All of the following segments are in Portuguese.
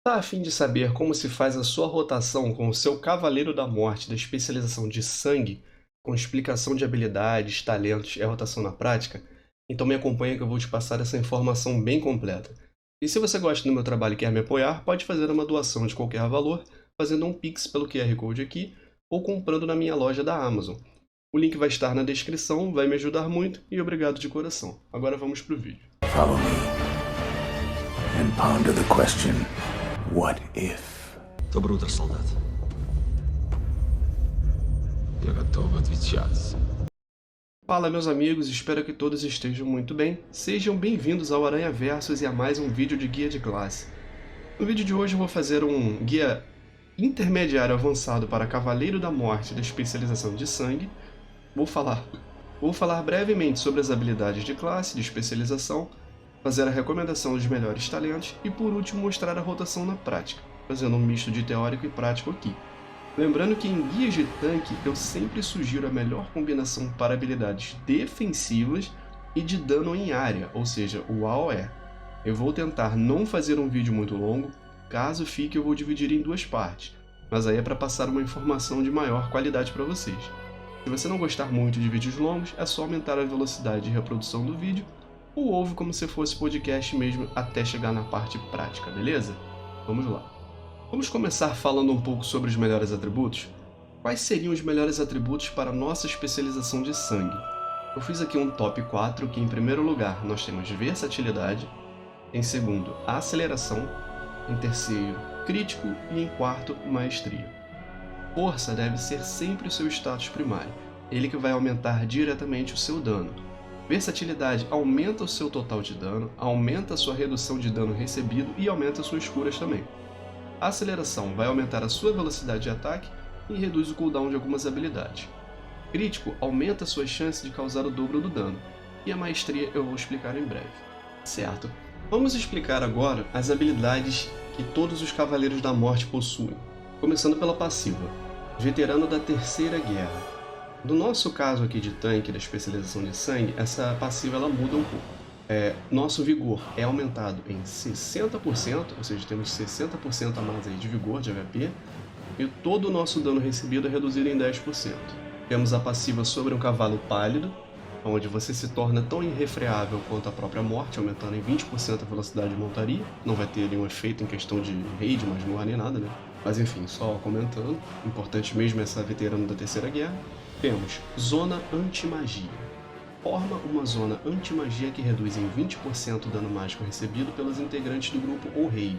Tá a fim de saber como se faz a sua rotação com o seu Cavaleiro da Morte da especialização de sangue, com explicação de habilidades, talentos e a rotação na prática? Então me acompanha que eu vou te passar essa informação bem completa. E se você gosta do meu trabalho e quer me apoiar, pode fazer uma doação de qualquer valor, fazendo um Pix pelo QR Code aqui, ou comprando na minha loja da Amazon. O link vai estar na descrição, vai me ajudar muito e obrigado de coração. Agora vamos pro vídeo. Follow me and ponder the question, what if? Доброе утро, солдат. Я готов отвечать. Fala meus amigos, espero que todos estejam muito bem. Sejam bem-vindos ao Aranha Versus e a mais um vídeo de guia de classe. No vídeo de hoje eu vou fazer um guia intermediário avançado para Cavaleiro da Morte da especialização de sangue. Vou falar brevemente sobre as habilidades de classe, de especialização, fazer a recomendação dos melhores talentos e por último mostrar a rotação na prática, fazendo um misto de teórico e prático aqui. Lembrando que em guias de tanque eu sempre sugiro a melhor combinação para habilidades defensivas e de dano em área, ou seja, o AOE. Eu vou tentar não fazer um vídeo muito longo, caso fique eu vou dividir em duas partes, mas aí é para passar uma informação de maior qualidade para vocês. Se você não gostar muito de vídeos longos, é só aumentar a velocidade de reprodução do vídeo ou ouve como se fosse podcast mesmo até chegar na parte prática, beleza? Vamos lá. Vamos começar falando um pouco sobre os melhores atributos? Quais seriam os melhores atributos para a nossa especialização de sangue? Eu fiz aqui um top 4 que em primeiro lugar nós temos versatilidade, em segundo aceleração, em terceiro crítico e em quarto maestria. Força deve ser sempre o seu status primário, ele que vai aumentar diretamente o seu dano. Versatilidade aumenta o seu total de dano, aumenta a sua redução de dano recebido e aumenta suas curas também. A aceleração vai aumentar a sua velocidade de ataque e reduz o cooldown de algumas habilidades. Crítico aumenta suas chances de causar o dobro do dano, e a maestria eu vou explicar em breve. Certo, vamos explicar agora as habilidades que todos os Cavaleiros da Morte possuem, começando pela passiva, Veterano da Terceira Guerra. No nosso caso aqui de tanque da especialização de sangue, essa passiva ela muda um pouco. Nosso vigor é aumentado em 60%, ou seja, temos 60% a mais aí de vigor, de HP, e todo o nosso dano recebido é reduzido em 10%. Temos a passiva sobre um cavalo pálido, onde você se torna tão irrefreável quanto a própria morte, aumentando em 20% a velocidade de montaria. Não vai ter nenhum efeito em questão de raid, masmorra nem nada, né? Mas enfim, só comentando. Importante mesmo essa veterano da Terceira Guerra. Temos Zona Anti-Magia. Forma uma zona anti-magia que reduz em 20% o dano mágico recebido pelos integrantes do grupo ou raid.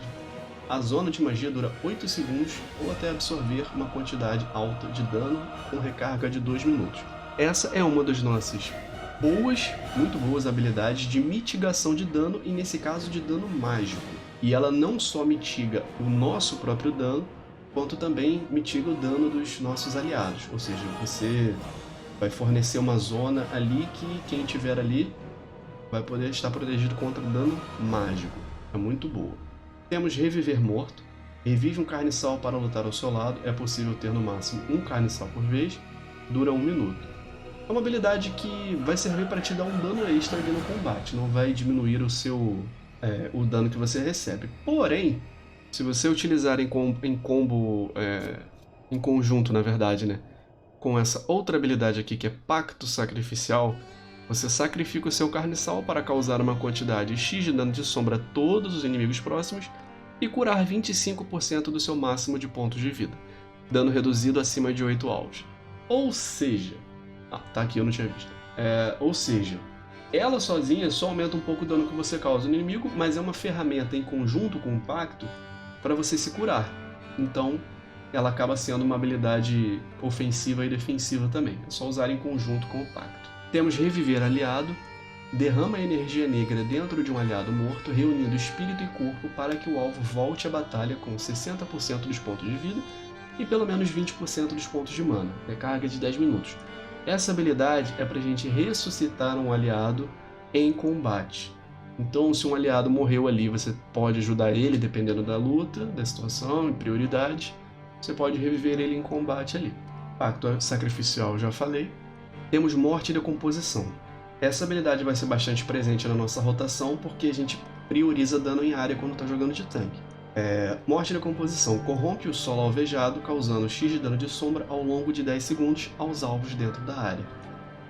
A zona de magia dura 8 segundos ou até absorver uma quantidade alta de dano com recarga de 2 minutos. Essa é uma das nossas muito boas habilidades de mitigação de dano e nesse caso de dano mágico. E ela não só mitiga o nosso próprio dano, quanto também mitiga o dano dos nossos aliados, ou seja, você vai fornecer uma zona ali que quem estiver ali vai poder estar protegido contra dano mágico. É muito boa. Temos Reviver Morto. Revive um carniçal para lutar ao seu lado. É possível ter no máximo um carniçal por vez. Dura 1 minuto. É uma habilidade que vai servir para te dar um dano extra ali no combate. Não vai diminuir o dano que você recebe. Porém, se você utilizar em conjunto, na verdade, né? Com essa outra habilidade aqui que é Pacto Sacrificial, você sacrifica o seu carniçal para causar uma quantidade X de dano de sombra a todos os inimigos próximos e curar 25% do seu máximo de pontos de vida, dano reduzido acima de 8 alvos. Ou seja... tá aqui, eu não tinha visto. Ou seja, ela sozinha só aumenta um pouco o dano que você causa no inimigo, mas é uma ferramenta em conjunto com o Pacto para você se curar. Então, ela acaba sendo uma habilidade ofensiva e defensiva também. É só usar em conjunto com o Pacto. Temos Reviver Aliado. Derrama a energia negra dentro de um aliado morto, reunindo espírito e corpo para que o alvo volte à batalha com 60% dos pontos de vida e pelo menos 20% dos pontos de mana. Recarga de 10 minutos. Essa habilidade é para a gente ressuscitar um aliado em combate. Então, se um aliado morreu ali, você pode ajudar ele, dependendo da luta, da situação, em prioridade. Você pode reviver ele em combate ali. Pacto Sacrificial, já falei. Temos Morte e Decomposição. Essa habilidade vai ser bastante presente na nossa rotação, porque a gente prioriza dano em área quando está jogando de tanque. Morte e decomposição. Corrompe o solo alvejado, causando X de dano de sombra ao longo de 10 segundos aos alvos dentro da área.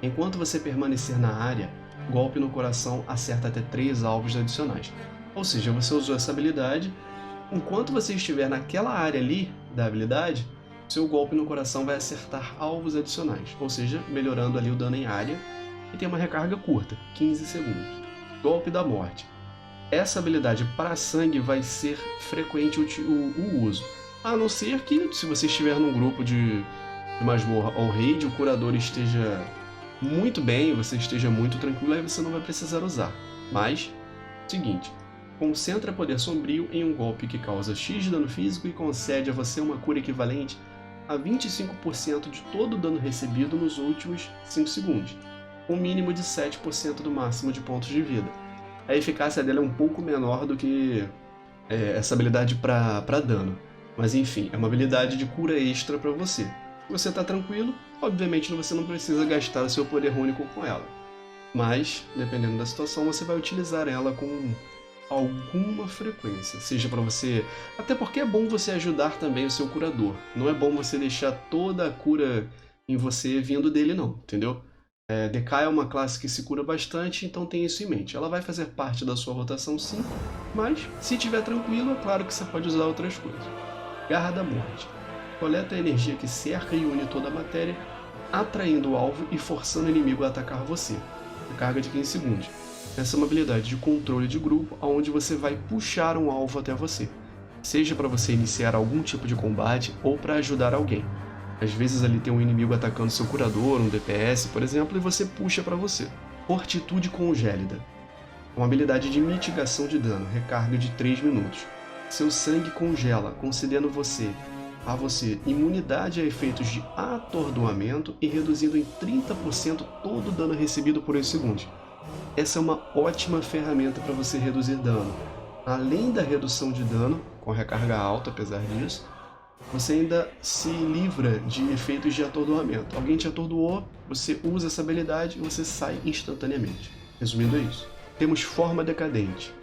Enquanto você permanecer na área, golpe no coração acerta até 3 alvos adicionais. Ou seja, você usou essa habilidade, enquanto você estiver naquela área ali da habilidade, seu golpe no coração vai acertar alvos adicionais, ou seja, melhorando ali o dano em área, e tem uma recarga curta, 15 segundos. Golpe da morte. Essa habilidade para sangue vai ser frequente o uso, a não ser que, se você estiver num grupo de masmorra ou raid, o curador esteja muito bem, você esteja muito tranquilo, aí você não vai precisar usar. Mas, seguinte, concentra poder sombrio em um golpe que causa X de dano físico e concede a você uma cura equivalente a 25% de todo o dano recebido nos últimos 5 segundos, com um mínimo de 7% do máximo de pontos de vida. A eficácia dela é um pouco menor do que essa habilidade para dano, mas enfim, é uma habilidade de cura extra para você. Se você está tranquilo, obviamente você não precisa gastar o seu poder único com ela, mas dependendo da situação você vai utilizar ela com alguma frequência, seja para você... Até porque é bom você ajudar também o seu curador. Não é bom você deixar toda a cura em você vindo dele não, entendeu? DK é uma classe que se cura bastante, então tenha isso em mente. Ela vai fazer parte da sua rotação sim, mas se estiver tranquilo, é claro que você pode usar outras coisas. Garra da Morte. Coleta a energia que cerca e une toda a matéria, atraindo o alvo e forçando o inimigo a atacar você. Recarga de 15 segundos. Essa é uma habilidade de controle de grupo, onde você vai puxar um alvo até você, seja para você iniciar algum tipo de combate ou para ajudar alguém. Às vezes ali tem um inimigo atacando seu curador, um DPS, por exemplo, e você puxa para você. Fortitude Congélida. Uma habilidade de mitigação de dano, recarga de 3 minutos. Seu sangue congela, concedendo a você imunidade a efeitos de atordoamento e reduzindo em 30% todo o dano recebido por 8 segundos. Essa é uma ótima ferramenta para você reduzir dano. Além da redução de dano, com recarga alta apesar disso, você ainda se livra de efeitos de atordoamento. Alguém te atordoou, você usa essa habilidade e você sai instantaneamente. Resumindo é isso. Temos Forma Decadente.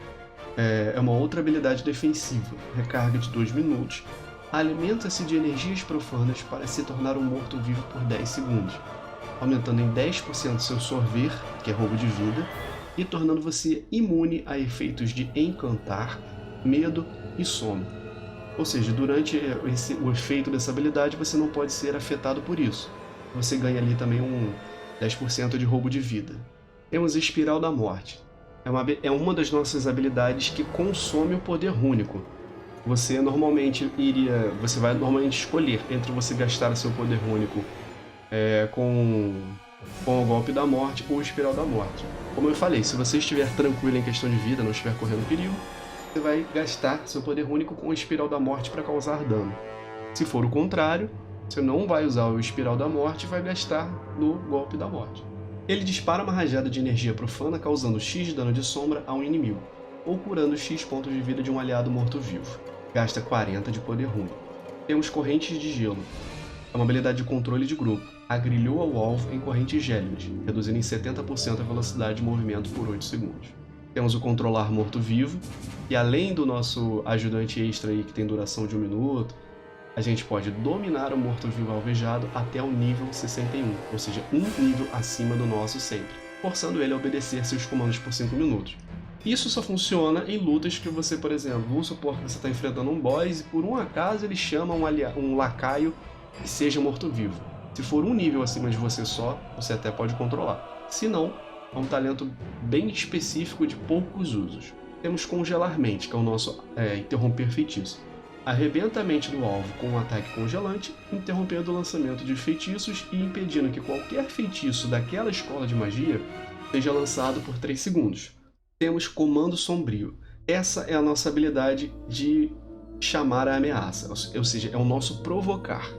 É uma outra habilidade defensiva, recarga de 2 minutos. Alimenta-se de energias profanas para se tornar um morto-vivo por 10 segundos, aumentando em 10% seu sorver, que é roubo de vida, e tornando você imune a efeitos de encantar, medo e sono. Ou seja, durante o efeito dessa habilidade você não pode ser afetado por isso. Você ganha ali também um 10% de roubo de vida. Temos Espiral da Morte. É uma das nossas habilidades que consome o poder único. Você vai normalmente escolher entre você gastar seu poder único com o golpe da morte ou Espiral da Morte. Como eu falei, se você estiver tranquilo em questão de vida, não estiver correndo perigo, você vai gastar seu poder único com o Espiral da Morte para causar dano. Se for o contrário, você não vai usar o Espiral da Morte e vai gastar no golpe da morte. Ele dispara uma rajada de energia profana causando X de dano de sombra a um inimigo, ou curando X pontos de vida de um aliado morto-vivo. Gasta 40 de poder único. Temos Correntes de Gelo. É uma habilidade de controle de grupo. Agrilhou ao alvo em correntes gélidas, reduzindo em 70% a velocidade de movimento por 8 segundos. Temos o Controlar Morto-Vivo, e além do nosso ajudante extra aí, que tem duração de 1 minuto, a gente pode dominar o morto-vivo alvejado até o nível 61, ou seja, um nível acima do nosso sempre, forçando ele a obedecer seus comandos por 5 minutos. Isso só funciona em lutas que você, por exemplo, vamos supor que você está enfrentando um boss e por um acaso ele chama um lacaio que seja morto-vivo. Se for um nível acima de você só, você até pode controlar. Se não, é um talento bem específico de poucos usos. Temos Congelar Mente, que é o nosso interromper feitiço. Arrebenta a mente do alvo com um ataque congelante, interrompendo o lançamento de feitiços e impedindo que qualquer feitiço daquela escola de magia seja lançado por 3 segundos. Temos Comando Sombrio. Essa é a nossa habilidade de chamar a ameaça, ou seja, é o nosso provocar.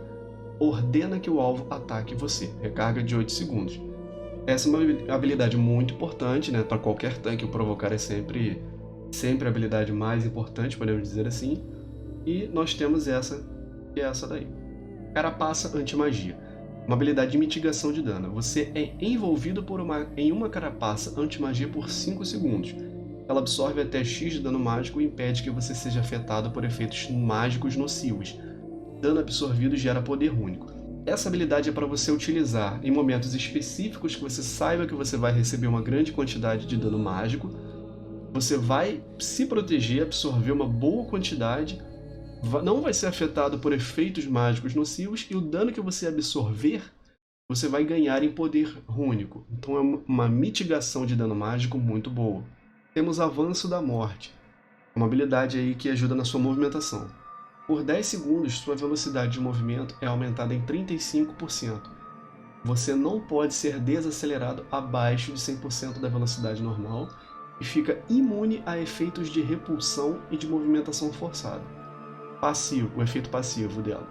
Ordena que o alvo ataque você. Recarga de 8 segundos. Essa é uma habilidade muito importante, né? Para qualquer tanque, o provocar é sempre a habilidade mais importante, podemos dizer assim. E nós temos essa, que é essa daí. Carapaça Anti-Magia. Uma habilidade de mitigação de dano. Você é envolvido em uma carapaça anti-magia por 5 segundos. Ela absorve até X de dano mágico e impede que você seja afetado por efeitos mágicos nocivos. Dano absorvido gera poder único. Essa habilidade é para você utilizar em momentos específicos que você saiba que você vai receber uma grande quantidade de dano mágico. Você vai se proteger, absorver uma boa quantidade, não vai ser afetado por efeitos mágicos nocivos e o dano que você absorver, você vai ganhar em poder único. Então é uma mitigação de dano mágico muito boa. Temos Avanço da Morte, uma habilidade aí que ajuda na sua movimentação. Por 10 segundos, sua velocidade de movimento é aumentada em 35%. Você não pode ser desacelerado abaixo de 100% da velocidade normal e fica imune a efeitos de repulsão e de movimentação forçada. Passivo, o efeito passivo dela.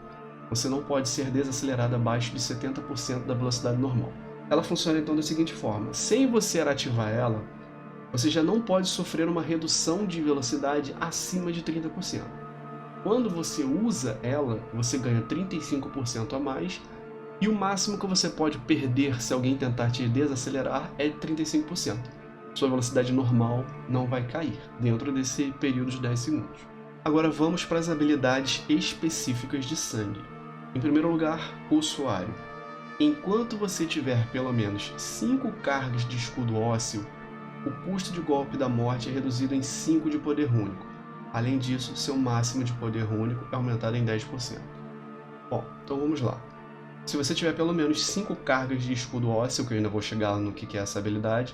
Você não pode ser desacelerado abaixo de 70% da velocidade normal. Ela funciona então da seguinte forma: sem você ativar ela, você já não pode sofrer uma redução de velocidade acima de 30%. Quando você usa ela, você ganha 35% a mais, e o máximo que você pode perder se alguém tentar te desacelerar é 35%. Sua velocidade normal não vai cair dentro desse período de 10 segundos. Agora vamos para as habilidades específicas de sangue. Em primeiro lugar, Ossuário. Enquanto você tiver pelo menos 5 cargas de escudo ósseo, o custo de golpe da morte é reduzido em 5 de poder único. Além disso, seu máximo de poder único é aumentado em 10%. Bom, então vamos lá. Se você tiver pelo menos 5 cargas de escudo ósseo, que eu ainda vou chegar no que é essa habilidade,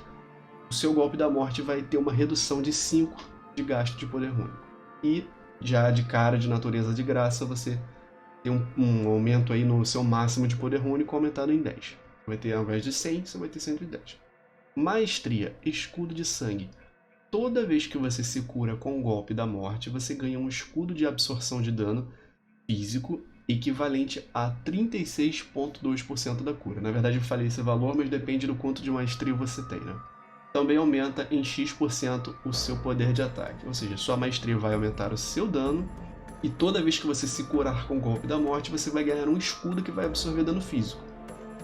o seu golpe da morte vai ter uma redução de 5 de gasto de poder único. E já de cara, de natureza de graça, você tem um aumento aí no seu máximo de poder único aumentado em 10. Vai ter, ao invés de 100, você vai ter 110. Maestria, Escudo de Sangue. Toda vez que você se cura com o golpe da morte, você ganha um escudo de absorção de dano físico equivalente a 36,2% da cura. Na verdade eu falei esse valor, mas depende do quanto de maestria você tem, né? Também aumenta em X% o seu poder de ataque, ou seja, sua maestria vai aumentar o seu dano e toda vez que você se curar com o golpe da morte, você vai ganhar um escudo que vai absorver dano físico,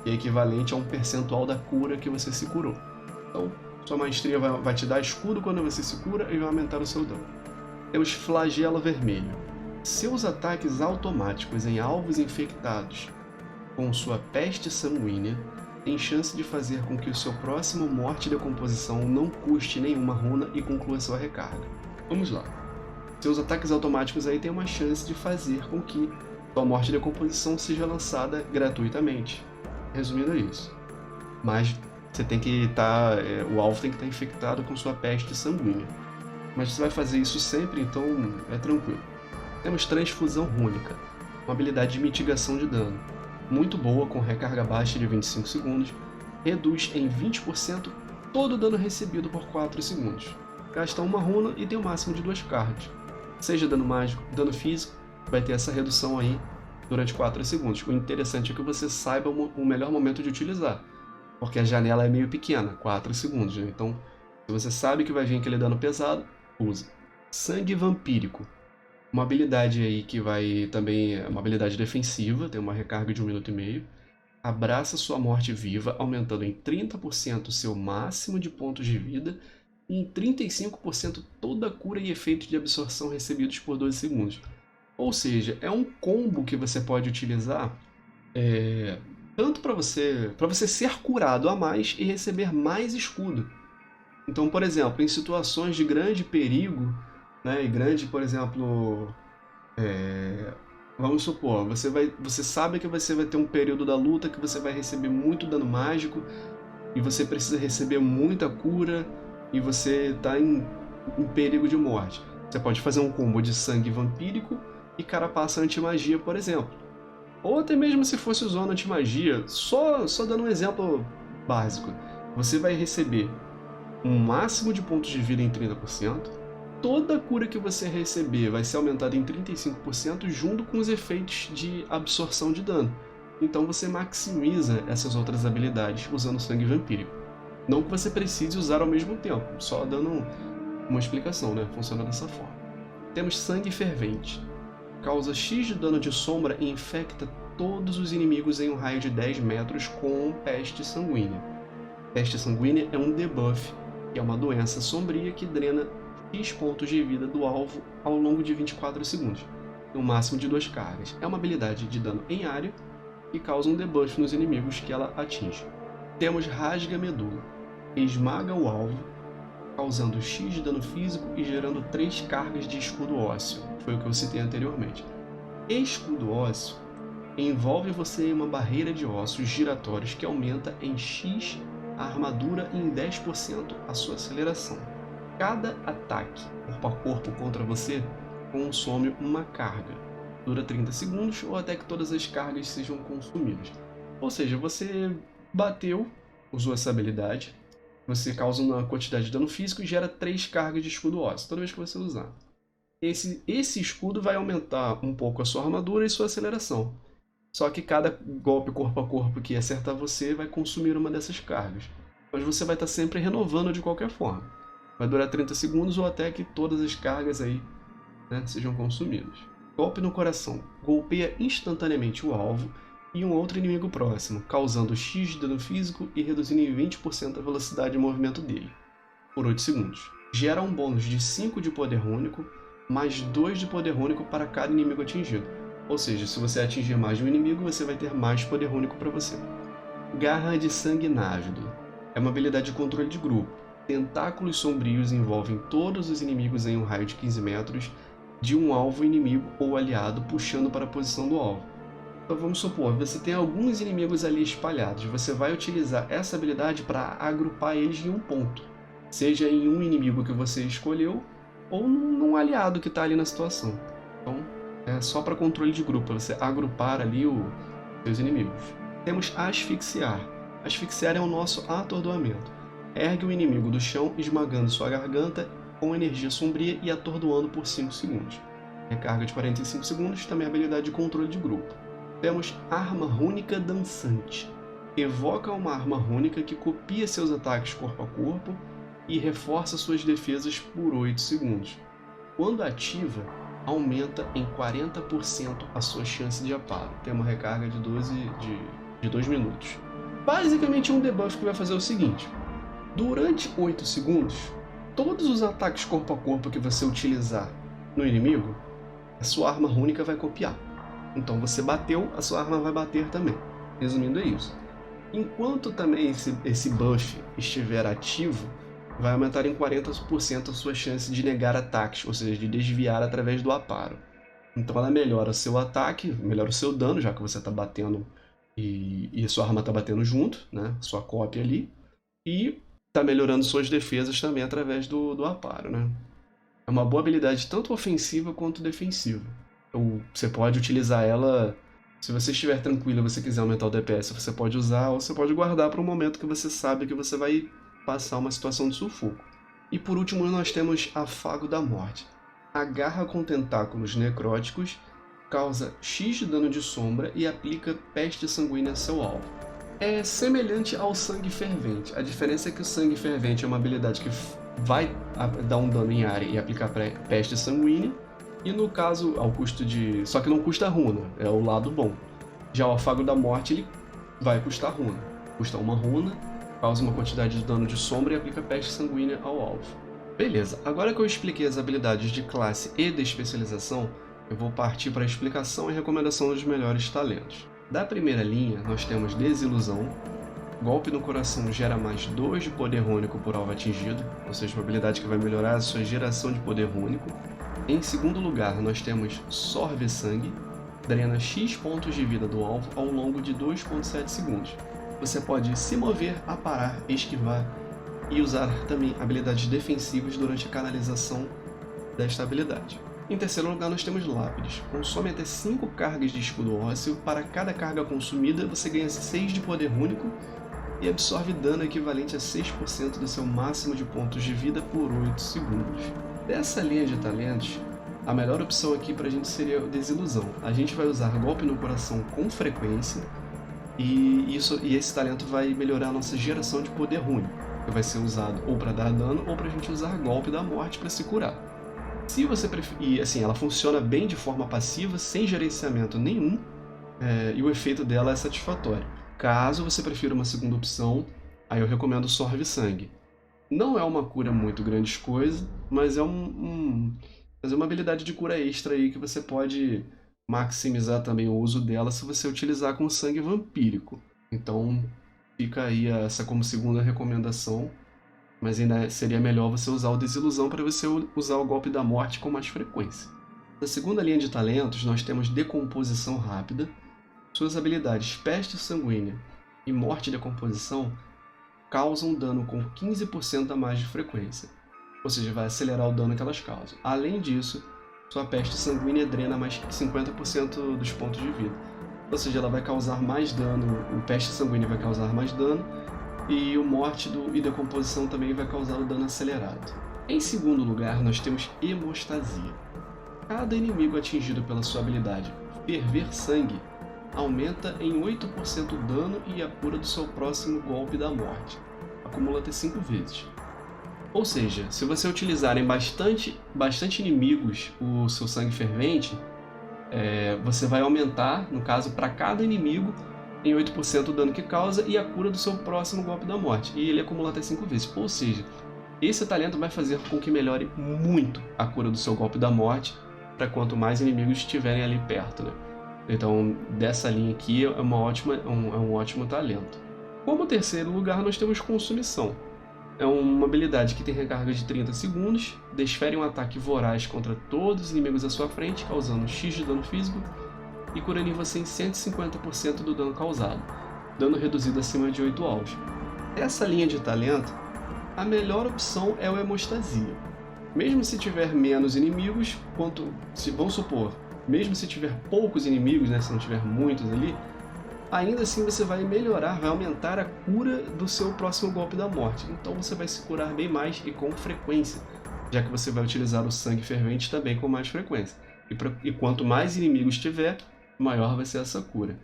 que é equivalente a um percentual da cura que você se curou. Então, sua maestria vai te dar escudo quando você se cura e vai aumentar o seu dano. Temos Flagelo Vermelho. Seus ataques automáticos em alvos infectados com sua peste sanguínea têm chance de fazer com que o seu próximo Morte e Decomposição não custe nenhuma runa e conclua sua recarga. Vamos lá. Seus ataques automáticos aí têm uma chance de fazer com que sua Morte e Decomposição seja lançada gratuitamente. Resumindo, é isso. Mas você tem que estar, o alvo tem que estar infectado com sua peste sanguínea. Mas você vai fazer isso sempre, então é tranquilo. Temos Transfusão Rúnica, uma habilidade de mitigação de dano. Muito boa, com recarga baixa de 25 segundos, reduz em 20% todo o dano recebido por 4 segundos. Gasta uma runa e tem o máximo de 2 cards. Seja dano mágico, dano físico, vai ter essa redução aí durante 4 segundos. O interessante é que você saiba o melhor momento de utilizar, porque a janela é meio pequena, 4 segundos, né? Então, se você sabe que vai vir aquele dano pesado, use. Sangue Vampírico. Uma habilidade aí que vai também, é uma habilidade defensiva, tem uma recarga de 1 minuto e meio. Abraça sua morte viva, aumentando em 30% o seu máximo de pontos de vida e em 35% toda a cura e efeitos de absorção recebidos por 12 segundos. Ou seja, é um combo que você pode utilizar tanto para você ser curado a mais e receber mais escudo. Então, por exemplo, em situações de grande perigo, né, e grande, por exemplo, vamos supor, você sabe que você vai ter um período da luta que você vai receber muito dano mágico e você precisa receber muita cura e você está em perigo de morte. Você pode fazer um combo de sangue vampírico e carapaça anti-magia, por exemplo. Ou até mesmo se fosse usando anti-magia, só dando um exemplo básico. Você vai receber um máximo de pontos de vida em 30%, toda a cura que você receber vai ser aumentada em 35% junto com os efeitos de absorção de dano. Então você maximiza essas outras habilidades usando sangue vampírico. Não que você precise usar ao mesmo tempo, só dando uma explicação, né? Funciona dessa forma. Temos Sangue Fervente. Causa X de dano de sombra e infecta todos os inimigos em um raio de 10 metros com peste sanguínea. Peste sanguínea é um debuff que é uma doença sombria que drena X pontos de vida do alvo ao longo de 24 segundos, no máximo de 2 cargas. É uma habilidade de dano em área que causa um debuff nos inimigos que ela atinge. Temos Rasga Medula, esmaga o alvo, causando X de dano físico e gerando 3 cargas de escudo ósseo, foi o que eu citei anteriormente. Escudo ósseo envolve você em uma barreira de ossos giratórios que aumenta em X a armadura e em 10% a sua aceleração. Cada ataque corpo a corpo contra você consome uma carga. Dura 30 segundos ou até que todas as cargas sejam consumidas. Ou seja, você bateu, usou essa habilidade, você causa uma quantidade de dano físico e gera 3 cargas de escudo ósseo toda vez que você usar. Esse escudo vai aumentar um pouco a sua armadura e sua aceleração. Só que cada golpe corpo a corpo que acertar você vai consumir uma dessas cargas. Mas você vai estar sempre renovando de qualquer forma. Vai durar 30 segundos ou até que todas as cargas aí, né, sejam consumidas. Golpe no coração. Golpeia instantaneamente o alvo e um outro inimigo próximo, causando X de dano físico e reduzindo em 20% a velocidade de movimento dele, por 8 segundos. Gera um bônus de 5 de poder único, mais 2 de poder único para cada inimigo atingido. Ou seja, se você atingir mais de um inimigo, você vai ter mais poder único para você. Garra de Sangue Návido. É uma habilidade de controle de grupo. Tentáculos sombrios envolvem todos os inimigos em um raio de 15 metros de um alvo inimigo ou aliado puxando para a posição do alvo. Então vamos supor, você tem alguns inimigos ali espalhados. Você vai utilizar essa habilidade para agrupar eles em um ponto. Seja em um inimigo que você escolheu ou num aliado que está ali na situação. Então é só para controle de grupo, para você agrupar ali os seus inimigos. Temos Asfixiar. Asfixiar é o nosso atordoamento. Ergue o inimigo do chão, esmagando sua garganta com energia sombria e atordoando por 5 segundos. Recarga de 45 segundos, também é habilidade de controle de grupo. Temos Arma Rúnica Dançante. Evoca uma arma rúnica que copia seus ataques corpo a corpo e reforça suas defesas por 8 segundos. Quando ativa, aumenta em 40% a sua chance de aparo. Tem uma recarga de 2 minutos. Basicamente um debuff que vai fazer o seguinte: durante 8 segundos, todos os ataques corpo a corpo que você utilizar no inimigo, a sua arma rúnica vai copiar. Então você bateu, a sua arma vai bater também. Resumindo, é isso. Enquanto também esse buff estiver ativo, vai aumentar em 40% a sua chance de negar ataques, ou seja, de desviar através do aparo. Então ela melhora o seu ataque, melhora o seu dano, já que você está batendo e sua arma está batendo junto, né? Sua cópia ali. E está melhorando suas defesas também através do aparo, né? É uma boa habilidade tanto ofensiva quanto defensiva. Então, você pode utilizar ela, se você estiver tranquilo e você quiser aumentar o DPS, você pode usar, ou você pode guardar para um momento que você sabe que você vai passar uma situação de sufoco. E por último nós temos Afago da Morte. Agarra com tentáculos necróticos, causa X de dano de sombra e aplica peste sanguínea a seu alvo. É semelhante ao Sangue Fervente. A diferença é que o Sangue Fervente é uma habilidade que vai dar um dano em área e aplicar peste sanguínea. E no caso, ao custo de... Só que não custa runa, é o lado bom. Já o Afago da Morte, ele vai custar runa. Custa uma runa, causa uma quantidade de dano de sombra e aplica peste sanguínea ao alvo. Beleza, agora que eu expliquei as habilidades de classe e de especialização, eu vou partir para a explicação e recomendação dos melhores talentos. Da primeira linha, nós temos Desilusão. Golpe no coração gera mais 2 de poder único por alvo atingido, ou seja, uma habilidade que vai melhorar a sua geração de poder único. Em segundo lugar, nós temos Sorve Sangue, drena X pontos de vida do alvo ao longo de 2,7 segundos. Você pode se mover, aparar, esquivar e usar também habilidades defensivas durante a canalização desta habilidade. Em terceiro lugar, nós temos Lápides. Consome até 5 cargas de escudo ósseo. Para cada carga consumida, você ganha 6 de poder único e absorve dano equivalente a 6% do seu máximo de pontos de vida por 8 segundos. Dessa linha de talentos, a melhor opção aqui pra gente seria a Desilusão. A gente vai usar Golpe no Coração com frequência e esse talento vai melhorar a nossa geração de poder único, que vai ser usado ou para dar dano ou pra gente usar Golpe da Morte para se curar. Se você preferir, e assim, ela funciona bem de forma passiva, sem gerenciamento nenhum, e o efeito dela é satisfatório. Caso você prefira uma segunda opção, aí eu recomendo Sorve Sangue. Não é uma cura muito grande coisa, mas é mas é uma habilidade de cura extra aí que você pode maximizar também o uso dela se você utilizar com sangue vampírico. Então fica aí essa como segunda recomendação, mas ainda seria melhor você usar o Desilusão para você usar o golpe da morte com mais frequência. Na segunda linha de talentos, nós temos Decomposição Rápida. Suas habilidades Peste Sanguínea e Morte e Decomposição causam dano com 15% a mais de frequência, ou seja, vai acelerar o dano que elas causam. Além disso, sua Peste Sanguínea drena mais 50% dos pontos de vida, ou seja, ela vai causar mais dano, o Peste Sanguínea vai causar mais dano, e o Morte e Decomposição também vai causar o dano acelerado. Em segundo lugar, nós temos Hemostasia. Cada inimigo atingido pela sua habilidade Ferver Sangue aumenta em 8% o dano e a cura do seu próximo golpe da morte. Acumula até 5 vezes. Ou seja, se você utilizar em bastante inimigos o seu sangue fervente, você vai aumentar, no caso, para cada inimigo, em 8% o dano que causa e a cura do seu próximo golpe da morte. E ele acumula até 5 vezes. Ou seja, esse talento vai fazer com que melhore muito a cura do seu golpe da morte, para quanto mais inimigos estiverem ali perto, né? Então, dessa linha aqui é um ótimo talento. Como terceiro lugar, nós temos Consumição. É uma habilidade que tem recarga de 30 segundos, desfere um ataque voraz contra todos os inimigos à sua frente, causando X de dano físico, e curando em você em 150% do dano causado, dano reduzido acima de 8 alvos. Essa linha de talento, a melhor opção é o Hemostasia. Mesmo se tiver menos inimigos, vamos supor, mesmo se tiver poucos inimigos, né, se não tiver muitos ali, ainda assim você vai melhorar, vai aumentar a cura do seu próximo golpe da morte. Então você vai se curar bem mais e com frequência, já que você vai utilizar o sangue fervente também com mais frequência. E quanto mais inimigos tiver, maior vai ser essa cura.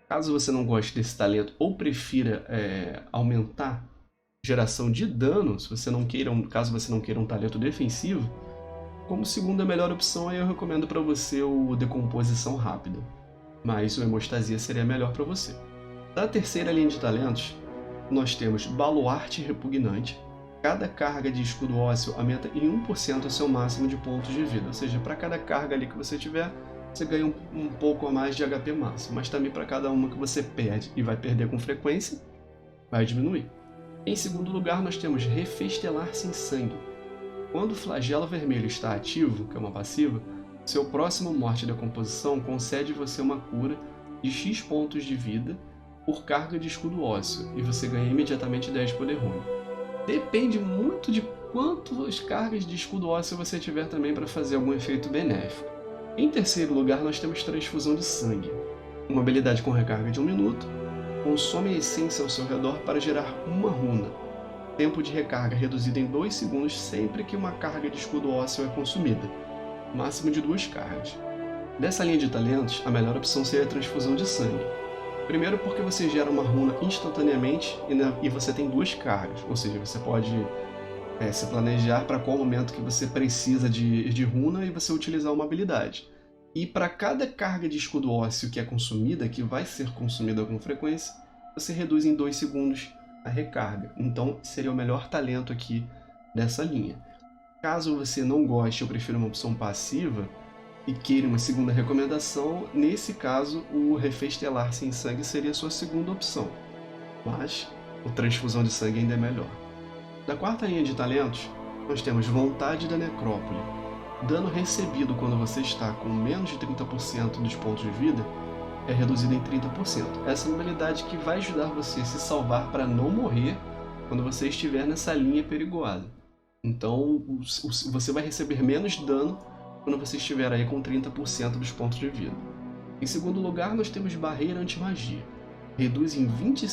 Caso você não goste desse talento ou prefira aumentar geração de dano, caso você não queira um talento defensivo, como segunda melhor opção, aí eu recomendo para você o Decomposição Rápida, mas o Hemostasia seria melhor para você. Da terceira linha de talentos, nós temos Baluarte Repugnante. Cada carga de escudo ósseo aumenta em 1% o seu máximo de pontos de vida, ou seja, para cada carga ali que você tiver, você ganha um pouco a mais de HP máximo, mas também para cada uma que você perde e vai perder com frequência, vai diminuir. Em segundo lugar, nós temos Refestelar-se em Sangue. Quando o Flagelo Vermelho está ativo, que é uma passiva, seu próximo Morte e Decomposição concede você uma cura de X pontos de vida por carga de escudo ósseo, e você ganha imediatamente 10 poder ruim. Depende muito de quantas cargas de escudo ósseo você tiver também para fazer algum efeito benéfico. Em terceiro lugar, nós temos Transfusão de Sangue. Uma habilidade com recarga de 1 minuto, consome a essência ao seu redor para gerar uma runa. Tempo de recarga reduzido em 2 segundos sempre que uma carga de escudo ósseo é consumida. Máximo de 2 cargas. Dessa linha de talentos, a melhor opção seria a Transfusão de Sangue. Primeiro porque você gera uma runa instantaneamente e você tem 2 cargas, ou seja, você pode se planejar para qual momento que você precisa de runa e você utilizar uma habilidade. E para cada carga de escudo ósseo que é consumida, que vai ser consumida com frequência, você reduz em 2 segundos a recarga. Então seria o melhor talento aqui dessa linha. Caso você não goste ou prefira uma opção passiva e queira uma segunda recomendação, nesse caso o Refestelar-se em Sangue seria a sua segunda opção, mas o Transfusão de Sangue ainda é melhor. Da quarta linha de talentos, nós temos Vontade da Necrópole. Dano recebido quando você está com menos de 30% dos pontos de vida é reduzido em 30%. Essa é uma habilidade que vai ajudar você a se salvar para não morrer quando você estiver nessa linha perigosa. Então você vai receber menos dano quando você estiver aí com 30% dos pontos de vida. Em segundo lugar, nós temos Barreira Anti-Magia. Reduz em 20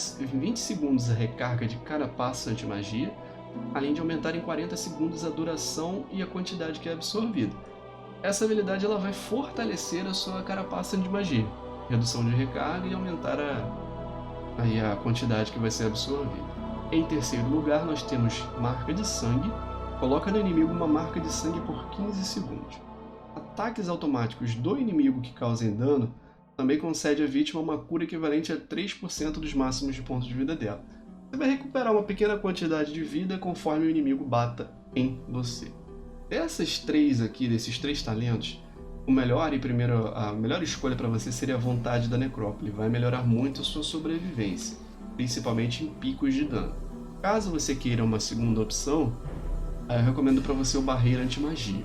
segundos a recarga de Carapaça Anti-Magia, além de aumentar em 40 segundos a duração e a quantidade que é absorvida. Essa habilidade ela vai fortalecer a sua Carapaça Anti-Magia, redução de recarga e aumentar a quantidade que vai ser absorvida. Em terceiro lugar, nós temos Marca de Sangue. Coloca no inimigo uma marca de sangue por 15 segundos. Ataques automáticos do inimigo que causem dano também concede à vítima uma cura equivalente a 3% dos máximos de pontos de vida dela. Você vai recuperar uma pequena quantidade de vida conforme o inimigo bata em você. Desses três talentos, a melhor escolha para você seria a Vontade da Necrópole. Vai melhorar muito a sua sobrevivência, principalmente em picos de dano. Caso você queira uma segunda opção, eu recomendo para você o Barreira Anti-Magia.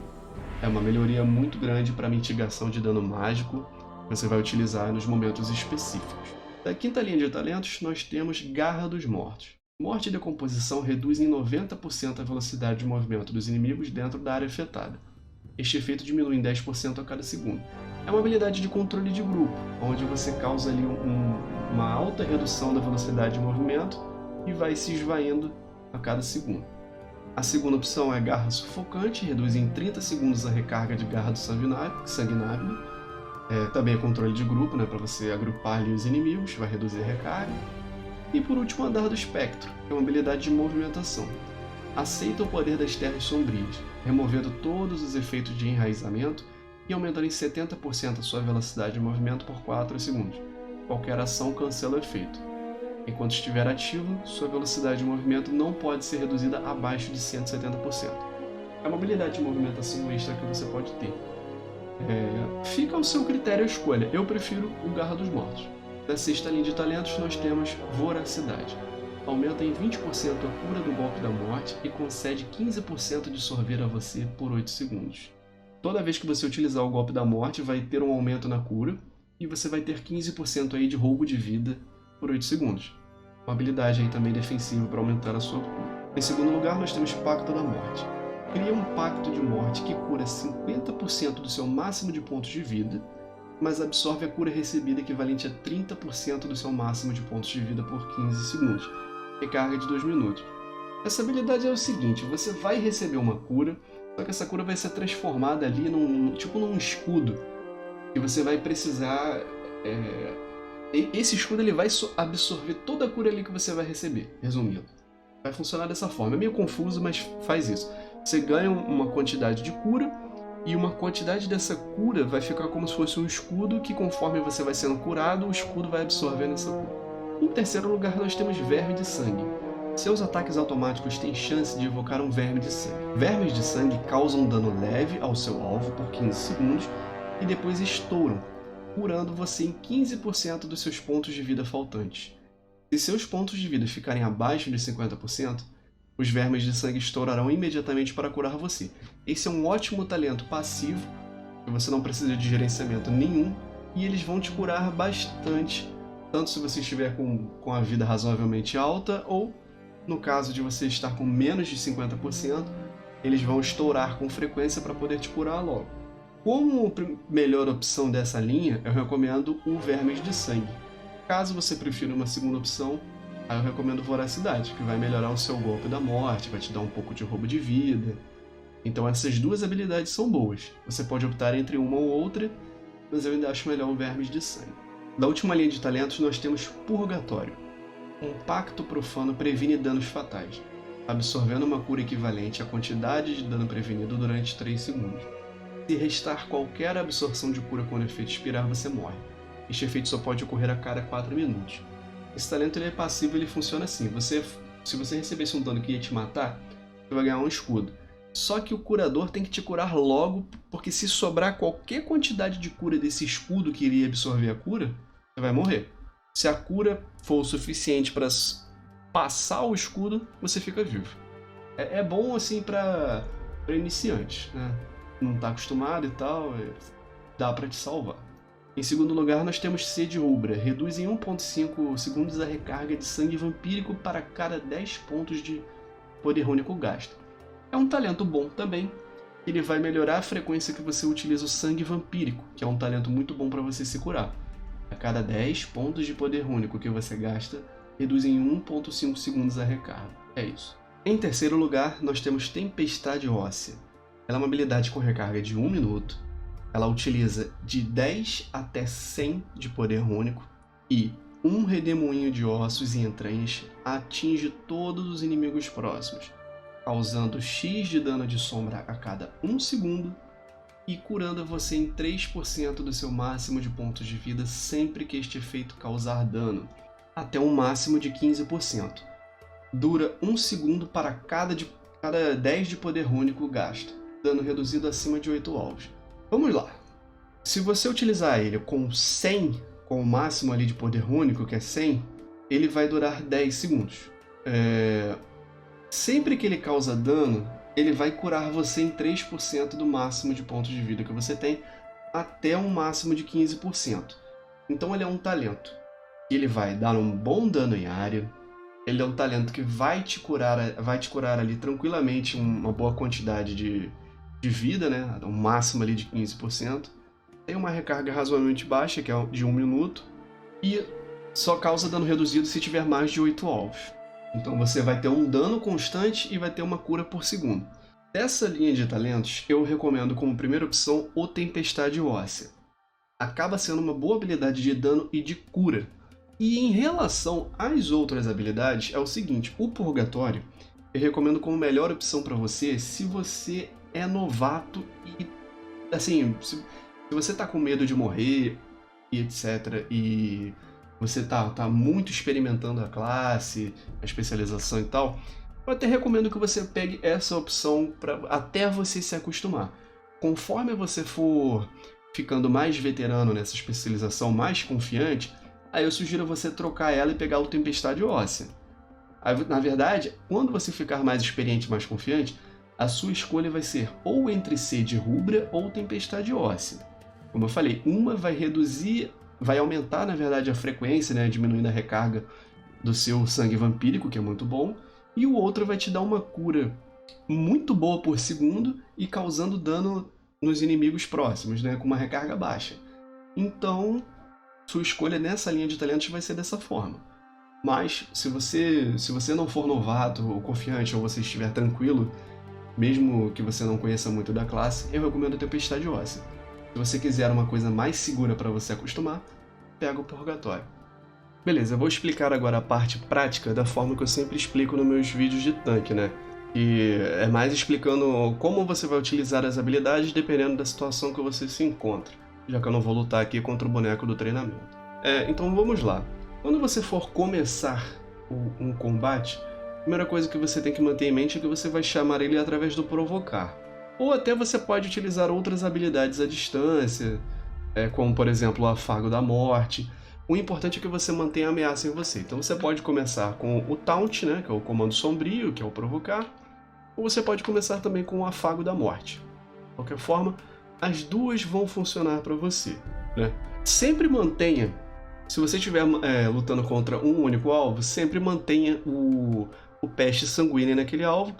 É uma melhoria muito grande para mitigação de dano mágico que você vai utilizar nos momentos específicos. Da quinta linha de talentos, nós temos Garra dos Mortos. Morte e decomposição reduzem em 90% a velocidade de movimento dos inimigos dentro da área afetada. Este efeito diminui em 10% a cada segundo. É uma habilidade de controle de grupo, onde você causa ali uma alta redução da velocidade de movimento e vai se esvaindo a cada segundo. A segunda opção é Garra Sufocante, reduz em 30 segundos a recarga de Garra do Sanguinável. Também é controle de grupo, para você agrupar ali os inimigos, vai reduzir a recarga. E por último, Andar do Espectro, que é uma habilidade de movimentação. Aceita o poder das Terras Sombrias, removendo todos os efeitos de enraizamento e aumentando em 70% a sua velocidade de movimento por 4 segundos. Qualquer ação cancela o efeito. Enquanto estiver ativo, sua velocidade de movimento não pode ser reduzida abaixo de 170%. É uma habilidade de movimentação extra que você pode ter. Fica ao seu critério a escolha. Eu prefiro o Garra dos Mortos. Da sexta linha de talentos, nós temos Voracidade. Aumenta em 20% a cura do golpe da morte e concede 15% de sorver a você por 8 segundos. Toda vez que você utilizar o golpe da morte, vai ter um aumento na cura e você vai ter 15% aí de roubo de vida por 8 segundos. Uma habilidade aí também defensiva para aumentar a sua cura. Em segundo lugar, nós temos Pacto da Morte. Cria um pacto de morte que cura 50% do seu máximo de pontos de vida, mas absorve a cura recebida equivalente a 30% do seu máximo de pontos de vida por 15 segundos. Recarga de 2 minutos. Essa habilidade é o seguinte, você vai receber uma cura, só que essa cura vai ser transformada ali num escudo, e você vai precisar... Esse escudo ele vai absorver toda a cura ali que você vai receber, resumindo. Vai funcionar dessa forma. É meio confuso, mas faz isso. Você ganha uma quantidade de cura, e uma quantidade dessa cura vai ficar como se fosse um escudo que, conforme você vai sendo curado, o escudo vai absorvendo essa cura. Em terceiro lugar, nós temos Verme de Sangue. Seus ataques automáticos têm chance de evocar um Verme de Sangue. Vermes de Sangue causam dano leve ao seu alvo por 15 segundos e depois estouram, curando você em 15% dos seus pontos de vida faltantes. Se seus pontos de vida ficarem abaixo de 50%, os Vermes de Sangue estourarão imediatamente para curar você. Esse é um ótimo talento passivo, que você não precisa de gerenciamento nenhum, e eles vão te curar bastante, tanto se você estiver com a vida razoavelmente alta, ou no caso de você estar com menos de 50%, eles vão estourar com frequência para poder te curar logo. Como melhor opção dessa linha, eu recomendo o Vermes de Sangue. Caso você prefira uma segunda opção, aí eu recomendo Voracidade, que vai melhorar o seu golpe da morte, vai te dar um pouco de roubo de vida. Então essas duas habilidades são boas. Você pode optar entre uma ou outra, mas eu ainda acho melhor o Vermes de Sangue. Da última linha de talentos nós temos Purgatório. Um pacto profano previne danos fatais, absorvendo uma cura equivalente à quantidade de dano prevenido durante 3 segundos. Se restar qualquer absorção de cura quando o efeito expirar, você morre. Este efeito só pode ocorrer a cada 4 minutos. Esse talento ele é passivo, ele funciona assim. Se você recebesse um dano que ia te matar, você vai ganhar um escudo. Só que o curador tem que te curar logo, porque se sobrar qualquer quantidade de cura desse escudo que iria absorver a cura, você vai morrer. Se a cura for o suficiente para passar o escudo, você fica vivo. É bom assim para iniciantes, né? Não tá acostumado e tal, dá para te salvar. Em segundo lugar, nós temos Sede Rubra. Reduz em 1.5 segundos a recarga de sangue vampírico para cada 10 pontos de poder único gasto. É um talento bom também. Ele vai melhorar a frequência que você utiliza o sangue vampírico, que é um talento muito bom para você se curar. A cada 10 pontos de poder único que você gasta, reduz em 1.5 segundos a recarga. É isso. Em terceiro lugar, nós temos Tempestade Óssea. Ela é uma habilidade com recarga de 1 minuto. Ela utiliza de 10 até 100 de poder único e um redemoinho de ossos e entranhas atinge todos os inimigos próximos, causando X de dano de sombra a cada 1 segundo e curando você em 3% do seu máximo de pontos de vida sempre que este efeito causar dano, até um máximo de 15%. dura 1 segundo para cada 10 de poder único gasto, dano reduzido acima de 8 alvos. Vamos lá. Se você utilizar ele com 100, com o máximo ali de poder único, que é 100, ele vai durar 10 segundos. Sempre que ele causa dano, ele vai curar você em 3% do máximo de pontos de vida que você tem, até um máximo de 15%. Então ele é um talento. Ele vai dar um bom dano em área. Ele é um talento que vai te curar ali tranquilamente uma boa quantidade de vida, né? Um máximo ali de 15%. Tem uma recarga razoavelmente baixa, que é de 1 minuto. E só causa dano reduzido se tiver mais de 8 alvos. Então você vai ter um dano constante e vai ter uma cura por segundo. Dessa linha de talentos, eu recomendo como primeira opção o Tempestade Óssea. Acaba sendo uma boa habilidade de dano e de cura. E em relação às outras habilidades, é o seguinte: o Purgatório eu recomendo como melhor opção para você se você é novato e, assim, se você tá com medo de morrer e etc, e você tá muito experimentando a classe, a especialização e tal, eu até recomendo que você pegue essa opção até você se acostumar. Conforme você for ficando mais veterano nessa especialização, mais confiante, aí eu sugiro você trocar ela e pegar o Tempestade Óssea. Aí, na verdade, quando você ficar mais experiente, mais confiante, a sua escolha vai ser ou entre Sede Rubra ou Tempestade Óssea. Como eu falei, uma vai aumentar, na verdade, a frequência, né, diminuindo a recarga do seu sangue vampírico, que é muito bom, e o outro vai te dar uma cura muito boa por segundo e causando dano nos inimigos próximos, né, com uma recarga baixa. Então, sua escolha nessa linha de talentos vai ser dessa forma. Mas, se você não for novato ou confiante, ou você estiver tranquilo, mesmo que você não conheça muito da classe, eu recomendo a Tempestade Óssea. Se você quiser uma coisa mais segura para você acostumar, pega o Purgatório. Beleza, eu vou explicar agora a parte prática da forma que eu sempre explico nos meus vídeos de tanque, né? E é mais explicando como você vai utilizar as habilidades dependendo da situação que você se encontra, já que eu não vou lutar aqui contra o boneco do treinamento. Então vamos lá. Quando você for começar um combate, a primeira coisa que você tem que manter em mente é que você vai chamar ele através do provocar. Ou até você pode utilizar outras habilidades à distância, como por exemplo o Afago da Morte. O importante é que você mantenha a ameaça em você. Então você pode começar com o Taunt, né, que é o comando sombrio, que é o provocar. Ou você pode começar também com o Afago da Morte. De qualquer forma, as duas vão funcionar para você, né? Sempre mantenha, se você estiver lutando contra um único alvo, sempre mantenha o Peste Sanguínea naquele alvo.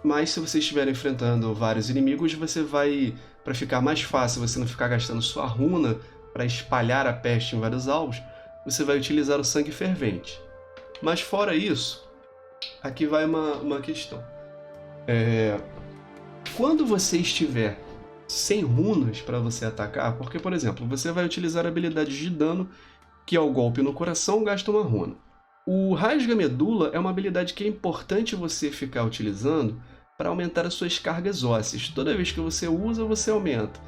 Mas se você estiver enfrentando vários inimigos, você vai, para ficar mais fácil, você não ficar gastando sua runa para espalhar a peste em vários alvos, você vai utilizar o Sangue Fervente. Mas fora isso, aqui vai uma questão. Quando você estiver sem runas para você atacar, porque, por exemplo, você vai utilizar habilidades de dano, que é o golpe no coração, gasta uma runa. O Rasga Medula é uma habilidade que é importante você ficar utilizando para aumentar as suas cargas ósseas. Toda vez que você usa, você aumenta.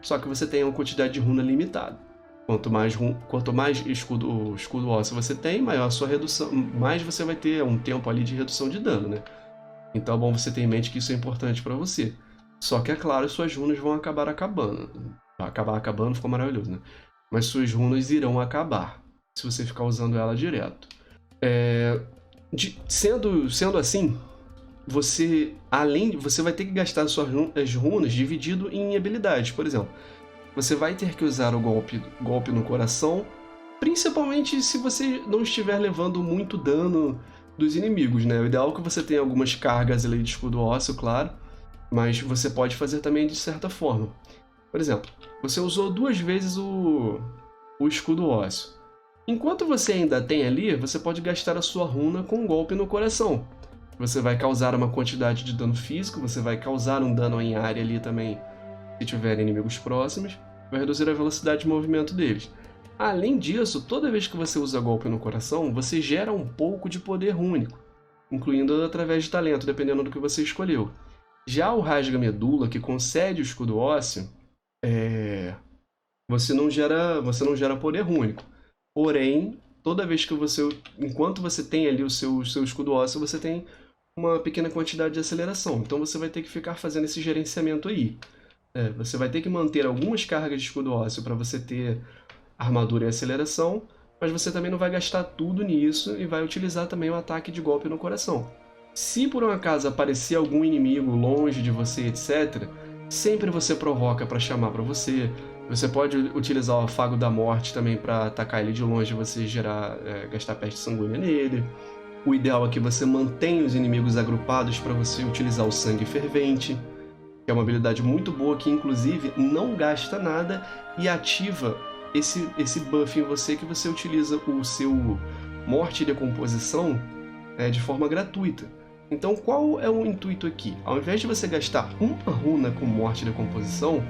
Só que você tem uma quantidade de runa limitada. Quanto mais escudo ósseo você tem, maior a sua redução, mais você vai ter um tempo ali de redução de dano, né? Então é bom você ter em mente que isso é importante para você. Só que, é claro, suas runas vão acabar acabando. Acabar acabando ficou maravilhoso, né? Mas suas runas irão acabar se você ficar usando ela direto. Sendo assim, você vai ter que gastar as runas dividido em habilidades. Por exemplo, você vai ter que usar o golpe no coração, principalmente se você não estiver levando muito dano dos inimigos, né? O ideal é que você tenha algumas cargas ali de escudo ósseo, claro, mas você pode fazer também de certa forma. Por exemplo, você usou 2 vezes o escudo ósseo. Enquanto você ainda tem ali, você pode gastar a sua runa com um golpe no coração. Você vai causar uma quantidade de dano físico, você vai causar um dano em área ali também, se tiver inimigos próximos, vai reduzir a velocidade de movimento deles. Além disso, toda vez que você usa golpe no coração, você gera um pouco de poder único, incluindo através de talento, dependendo do que você escolheu. Já o Rasga Medula, que concede o escudo ósseo, você não gera poder único. Porém, toda vez que você, enquanto você tem ali o seu escudo ósseo, você tem uma pequena quantidade de aceleração. Então você vai ter que ficar fazendo esse gerenciamento aí. Você vai ter que manter algumas cargas de escudo ósseo para você ter armadura e aceleração, mas você também não vai gastar tudo nisso e vai utilizar também o ataque de golpe no coração. Se por um acaso aparecer algum inimigo longe de você, etc., sempre você provoca para chamar para você. Você pode utilizar o Afago da Morte também para atacar ele de longe e você gastar peste sanguínea nele. O ideal é que você mantenha os inimigos agrupados para você utilizar o Sangue Fervente, que é uma habilidade muito boa que inclusive não gasta nada e ativa esse buff em você, que você utiliza o seu Morte e Decomposição de forma gratuita. Então qual é o intuito aqui? Ao invés de você gastar uma runa com Morte e Decomposição,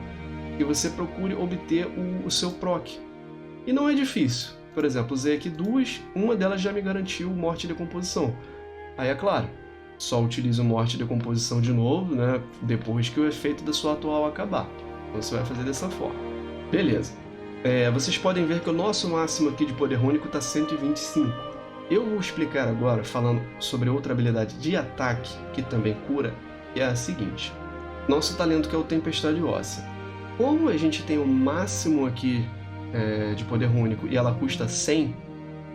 que você procure obter o seu proc. E não é difícil. Por exemplo, usei aqui duas, uma delas já me garantiu Morte e Decomposição. Aí é claro, só utilize o Morte e Decomposição de novo, né, depois que o efeito da sua atual acabar. Então você vai fazer dessa forma. Beleza. Vocês podem ver que o nosso máximo aqui de poder único está 125. Eu vou explicar agora, falando sobre outra habilidade de ataque, que também cura, que é a seguinte. Nosso talento que é o Tempestade Óssea. Como a gente tem o máximo aqui de poder único e ela custa 100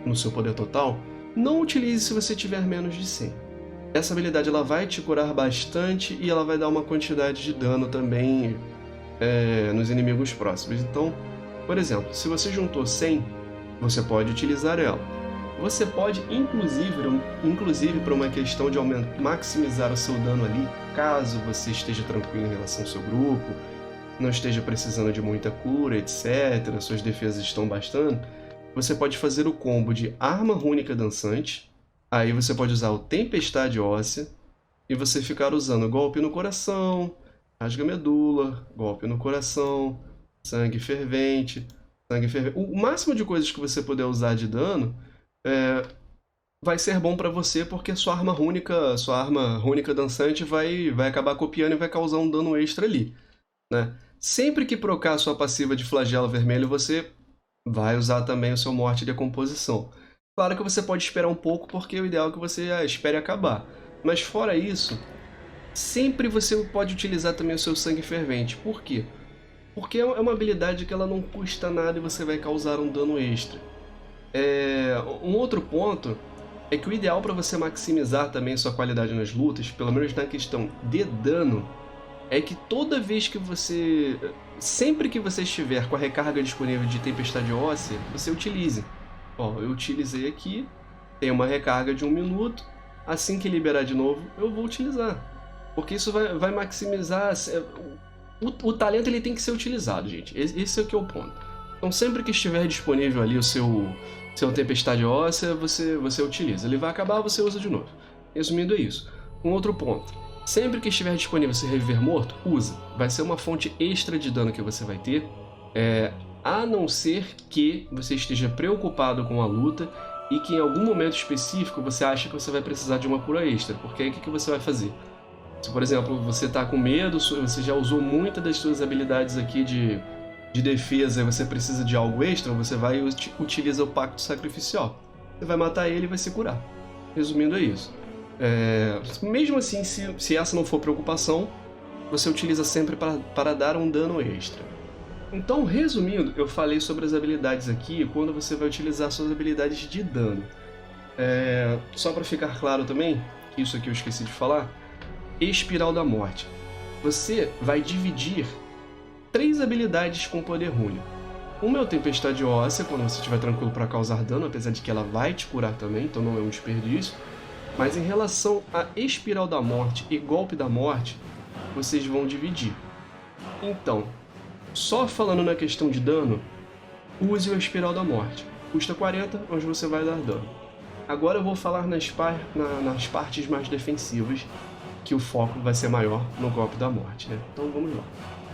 no seu poder total, não utilize se você tiver menos de 100. Essa habilidade ela vai te curar bastante e ela vai dar uma quantidade de dano também nos inimigos próximos. Então, por exemplo, se você juntou 100, você pode utilizar ela. Você pode, inclusive para uma questão de maximizar o seu dano ali, caso você esteja tranquilo em relação ao seu grupo, não esteja precisando de muita cura, etc., suas defesas estão bastando, você pode fazer o combo de Arma Rúnica Dançante, aí você pode usar o Tempestade Óssea, e você ficar usando Golpe no Coração, Rasga Medula, Golpe no Coração, Sangue Fervente. O máximo de coisas que você puder usar de dano vai ser bom para você, porque a sua arma rúnica dançante vai acabar copiando e vai causar um dano extra ali, né? Sempre que procar a sua passiva de Flagelo Vermelho, você vai usar também o seu Morte e Decomposição. Claro que você pode esperar um pouco, porque o ideal é que você espere acabar. Mas fora isso, sempre você pode utilizar também o seu Sangue Fervente. Por quê? Porque é uma habilidade que ela não custa nada e você vai causar um dano extra. Um outro ponto é que o ideal para você maximizar também sua qualidade nas lutas, pelo menos na questão de dano, é que toda vez que você... Sempre que você estiver com a recarga disponível de Tempestade Óssea, você utilize. Ó, eu utilizei aqui, tem uma recarga de 1 minuto, assim que liberar de novo, eu vou utilizar. Porque isso vai maximizar... O talento ele tem que ser utilizado, gente. Esse é o que é o ponto. Então sempre que estiver disponível ali o seu Tempestade Óssea, você utiliza. Ele vai acabar, você usa de novo. Resumindo, é isso. Um outro ponto. Sempre que estiver disponível você reviver morto, usa. Vai ser uma fonte extra de dano que você vai ter. A não ser que você esteja preocupado com a luta e que em algum momento específico você acha que você vai precisar de uma cura extra. Porque aí o que você vai fazer? Se, por exemplo, você está com medo, você já usou muitas das suas habilidades aqui de defesa e você precisa de algo extra, você vai e utiliza o Pacto Sacrificial. Você vai matar ele e vai se curar. Resumindo, é isso. Mesmo assim, se essa não for preocupação, você utiliza sempre para dar um dano extra. Então, resumindo, eu falei sobre as habilidades aqui quando você vai utilizar suas habilidades de dano. Só para ficar claro também, isso aqui eu esqueci de falar, Espiral da Morte. Você vai dividir 3 habilidades com poder único. Uma é o Tempestade Óssea, quando você estiver tranquilo para causar dano, apesar de que ela vai te curar também, então não é um desperdício. Mas em relação a Espiral da Morte e Golpe da Morte, vocês vão dividir. Então, só falando na questão de dano, use o Espiral da Morte. Custa 40, onde você vai dar dano. Agora eu vou falar nas partes mais defensivas, que o foco vai ser maior no Golpe da Morte, né? Então vamos lá.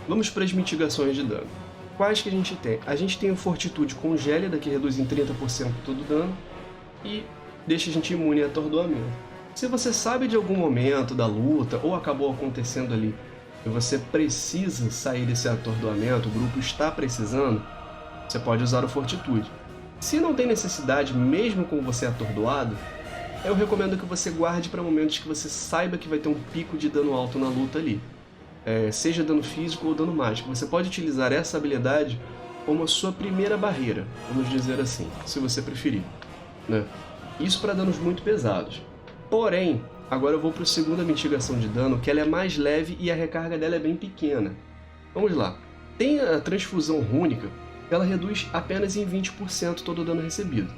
Vamos para as mitigações de dano. Quais que a gente tem? A gente tem o Fortitude Congélida, que reduz em 30% todo o dano, e deixa a gente imune a atordoamento. Se você sabe de algum momento da luta, ou acabou acontecendo ali, e você precisa sair desse atordoamento, o grupo está precisando, você pode usar o Fortitude. Se não tem necessidade, mesmo com você atordoado, eu recomendo que você guarde para momentos que você saiba que vai ter um pico de dano alto na luta ali. Seja dano físico ou dano mágico. Você pode utilizar essa habilidade como a sua primeira barreira, vamos dizer assim, se você preferir, né? Isso para danos muito pesados. Porém, agora eu vou para a segunda mitigação de dano, que ela é mais leve e a recarga dela é bem pequena. Vamos lá. Tem a transfusão rúnica, ela reduz apenas em 20% todo o dano recebido,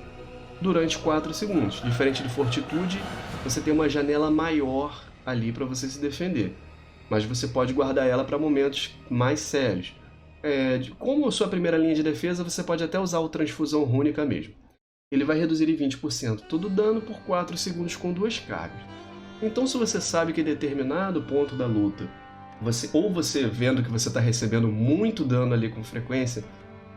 durante 4 segundos. Diferente de fortitude, você tem uma janela maior ali para você se defender, mas você pode guardar ela para momentos mais sérios. Como sua primeira linha de defesa, você pode até usar o transfusão rúnica mesmo. Ele vai reduzir em 20% todo o dano por 4 segundos com 2 cargas. Então, se você sabe que em determinado ponto da luta, você vendo que você está recebendo muito dano ali com frequência,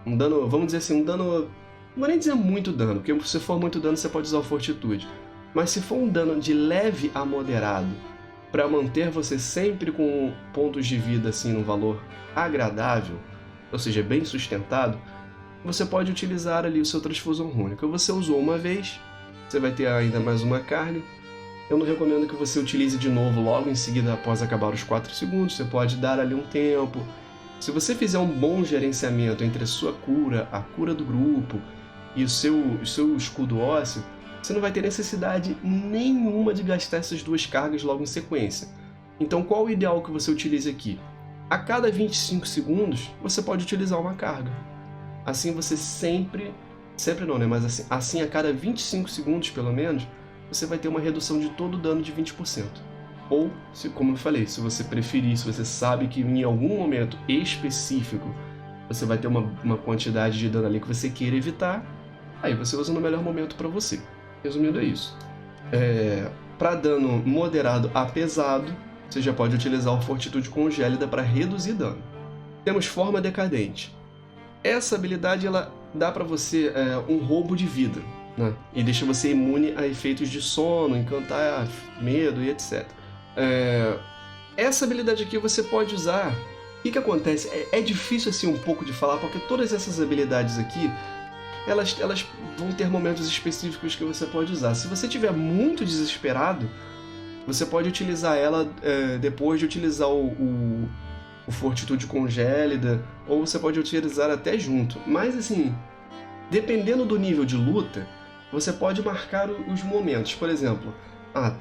um dano, vamos dizer assim, um dano, não vou nem dizer muito dano, porque se for muito dano você pode usar o fortitude, mas se for um dano de leve a moderado, para manter você sempre com pontos de vida assim num valor agradável, ou seja, bem sustentado, você pode utilizar ali o seu transfusão rúnica. Você usou uma vez, você vai ter ainda mais uma carga. Eu não recomendo que você utilize de novo logo em seguida após acabar os 4 segundos, você pode dar ali um tempo. Se você fizer um bom gerenciamento entre a sua cura, a cura do grupo e o seu escudo ósseo, você não vai ter necessidade nenhuma de gastar essas 2 cargas logo em sequência. Então qual o ideal que você utilize aqui? A cada 25 segundos, você pode utilizar uma carga. Assim você sempre não, né? Mas assim a cada 25 segundos, pelo menos, você vai ter uma redução de todo o dano de 20%. Ou, como eu falei, se você preferir, se você sabe que em algum momento específico você vai ter uma quantidade de dano ali que você queira evitar, aí você usa no melhor momento para você. Resumindo, é isso. Para dano moderado a pesado, você já pode utilizar o Fortitude Congélida para reduzir dano. Temos Forma Decadente. Essa habilidade ela dá para você um roubo de vida, né? E deixa você imune a efeitos de sono, encantar, medo e etc. Essa habilidade aqui você pode usar. O que acontece? É difícil assim um pouco de falar, porque todas essas habilidades aqui elas vão ter momentos específicos que você pode usar. Se você estiver muito desesperado, você pode utilizar ela depois de utilizar o Fortitude Congélida, ou você pode utilizar até junto. Mas assim, dependendo do nível de luta, você pode marcar os momentos. Por exemplo,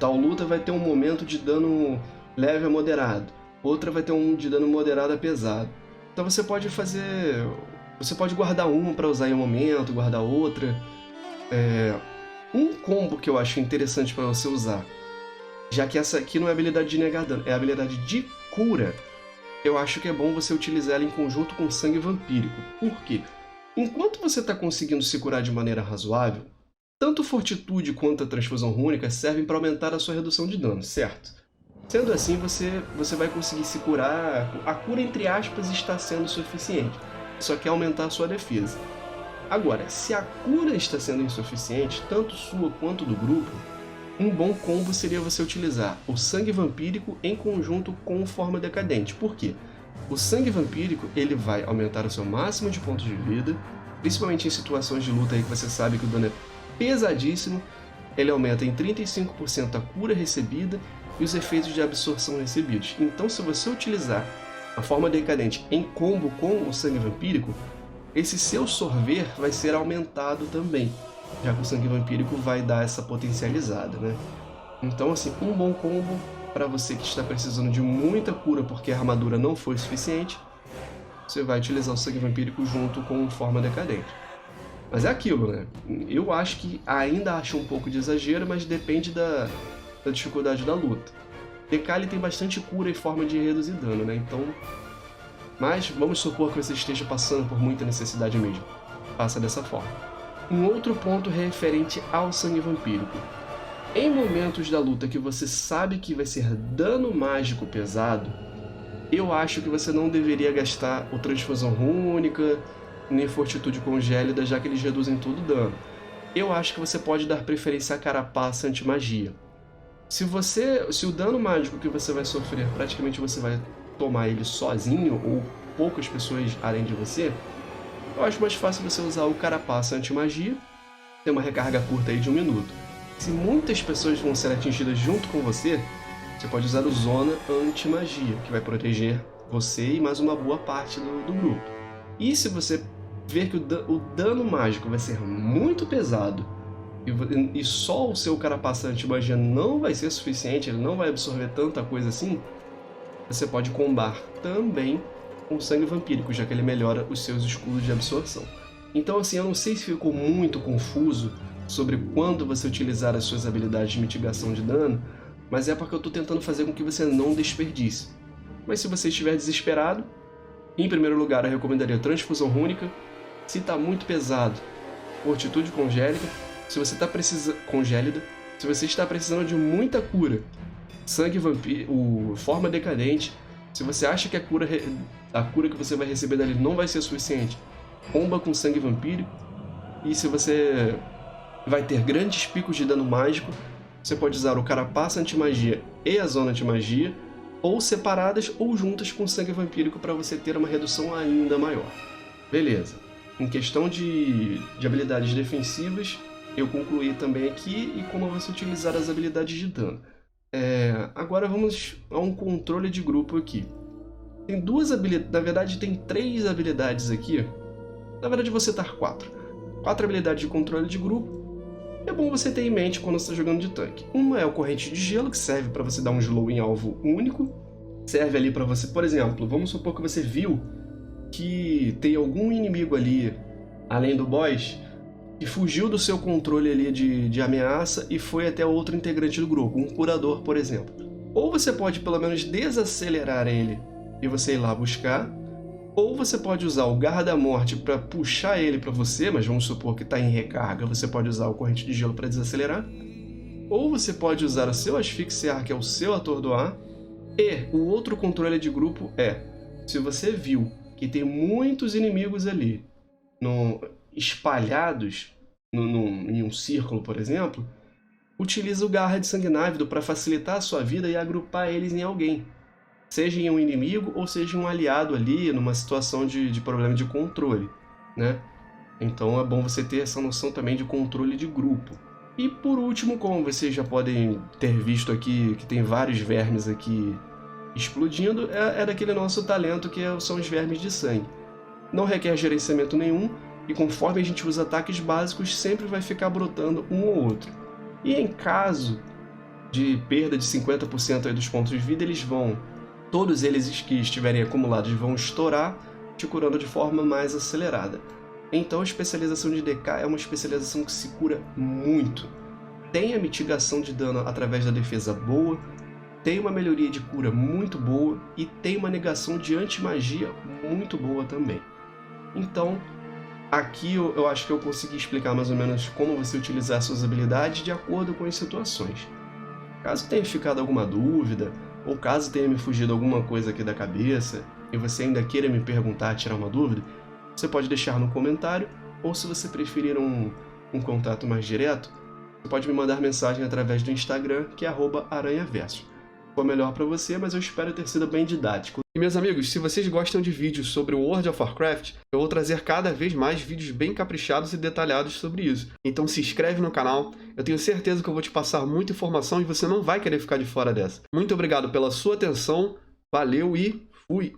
tal luta vai ter um momento de dano leve a moderado, outra vai ter um de dano moderado a pesado. Então você pode guardar uma para usar em um momento, guardar outra. Um combo que eu acho interessante para você usar, já que essa aqui não é habilidade de negar dano, é a habilidade de cura, eu acho que é bom você utilizar ela em conjunto com Sangue Vampírico. Por quê? Enquanto você está conseguindo se curar de maneira razoável, tanto Fortitude quanto a Transfusão Rúnica servem para aumentar a sua redução de dano, certo? Sendo assim, você vai conseguir se curar. A cura, entre aspas, está sendo suficiente, só quer aumentar a sua defesa. Agora, se a cura está sendo insuficiente, tanto sua quanto do grupo, um bom combo seria você utilizar o Sangue Vampírico em conjunto com o Forma Decadente. Por quê? O Sangue Vampírico ele vai aumentar o seu máximo de pontos de vida, principalmente em situações de luta aí que você sabe que o dano é pesadíssimo. Ele aumenta em 35% a cura recebida e os efeitos de absorção recebidos. Então, se você utilizar a Forma Decadente em combo com o Sangue Vampírico, esse seu sorver vai ser aumentado também, já que o Sangue Vampírico vai dar essa potencializada, né? Então, assim, um bom combo para você que está precisando de muita cura porque a armadura não foi suficiente, você vai utilizar o Sangue Vampírico junto com Forma Decadente. Mas é aquilo, né? Eu acho que ainda acho um pouco de exagero, mas depende da dificuldade da luta. Decali tem bastante cura e forma de reduzir dano, né? Então... Mas vamos supor que você esteja passando por muita necessidade mesmo. Faça dessa forma. Um outro ponto referente ao Sangue Vampírico. Em momentos da luta que você sabe que vai ser dano mágico pesado, eu acho que você não deveria gastar o Transfusão Rúnica, nem Fortitude Congélida, já que eles reduzem todo o dano. Eu acho que você pode dar preferência à Carapaça Anti-Magia. Se o dano mágico que você vai sofrer, praticamente você vai tomar ele sozinho, ou poucas pessoas além de você, eu acho mais fácil você usar o Carapaça Anti-Magia, tem uma recarga curta aí de 1 minuto. Se muitas pessoas vão ser atingidas junto com você, você pode usar o Zona Anti-Magia, que vai proteger você e mais uma boa parte do grupo. E se você ver que o dano mágico vai ser muito pesado e só o seu Carapaça Anti-Magia não vai ser suficiente, ele não vai absorver tanta coisa assim, você pode combar também com Sangue Vampírico, já que ele melhora os seus escudos de absorção. Então assim, eu não sei se ficou muito confuso sobre quando você utilizar as suas habilidades de mitigação de dano, mas é porque eu estou tentando fazer com que você não desperdice. Mas se você estiver desesperado, em primeiro lugar eu recomendaria Transfusão Rúnica. Se está muito pesado, Fortitude Congélida. Se você está precisando congélida, se você está precisando de muita cura, Sangue Vampírico, Forma Decadente. Se você acha que a cura que você vai receber dali não vai ser suficiente, comba com Sangue Vampírico. E se você vai ter grandes picos de dano mágico, você pode usar o Carapaça Anti-Magia e a Zona Anti-Magia, ou separadas ou juntas com Sangue Vampírico para você ter uma redução ainda maior. Beleza. Em questão de habilidades defensivas, eu concluí também aqui e como você utilizar as habilidades de dano. Agora vamos a um controle de grupo aqui. Tem duas habilidades, na verdade tem 3 habilidades aqui. Na verdade vou citar 4. 4 habilidades de controle de grupo. É bom você ter em mente quando você está jogando de tanque. Uma é o Corrente de Gelo, que serve para você dar um slow em alvo único. Serve ali para você, por exemplo, vamos supor que você viu que tem algum inimigo ali, além do boss, que fugiu do seu controle ali de ameaça e foi até outro integrante do grupo, um curador, por exemplo. Ou você pode pelo menos desacelerar ele e você ir lá buscar, ou você pode usar o Garra da Morte para puxar ele para você, mas vamos supor que está em recarga, você pode usar o Corrente de Gelo para desacelerar. Ou você pode usar o seu Asfixiar, que é o seu Atordoar. E o outro controle de grupo é, se você viu que tem muitos inimigos ali espalhados em um círculo, por exemplo, utiliza o Garra de Sanguinávido para facilitar a sua vida e agrupar eles em alguém. Seja em um inimigo ou seja um aliado ali numa situação de problema de controle, né? Então é bom você ter essa noção também de controle de grupo. E por último, como vocês já podem ter visto aqui, que tem vários vermes aqui explodindo, é daquele nosso talento que são os vermes de sangue. Não requer gerenciamento nenhum e conforme a gente usa ataques básicos, sempre vai ficar brotando um ou outro. E em caso de perda de 50% aí dos pontos de vida, todos eles que estiverem acumulados vão estourar, te curando de forma mais acelerada. Então a especialização de DK é uma especialização que se cura muito. Tem a mitigação de dano através da defesa boa, tem uma melhoria de cura muito boa e tem uma negação de anti-magia muito boa também. Então, aqui eu acho que eu consegui explicar mais ou menos como você utilizar suas habilidades de acordo com as situações. Caso tenha ficado alguma dúvida, ou caso tenha me fugido alguma coisa aqui da cabeça e você ainda queira me perguntar, tirar uma dúvida, você pode deixar no comentário, ou se você preferir um contato mais direto, você pode me mandar mensagem através do Instagram, que é @aranhaverso. Foi melhor para você, mas eu espero ter sido bem didático. E meus amigos, se vocês gostam de vídeos sobre o World of Warcraft, eu vou trazer cada vez mais vídeos bem caprichados e detalhados sobre isso. Então se inscreve no canal, eu tenho certeza que eu vou te passar muita informação e você não vai querer ficar de fora dessa. Muito obrigado pela sua atenção, valeu e fui!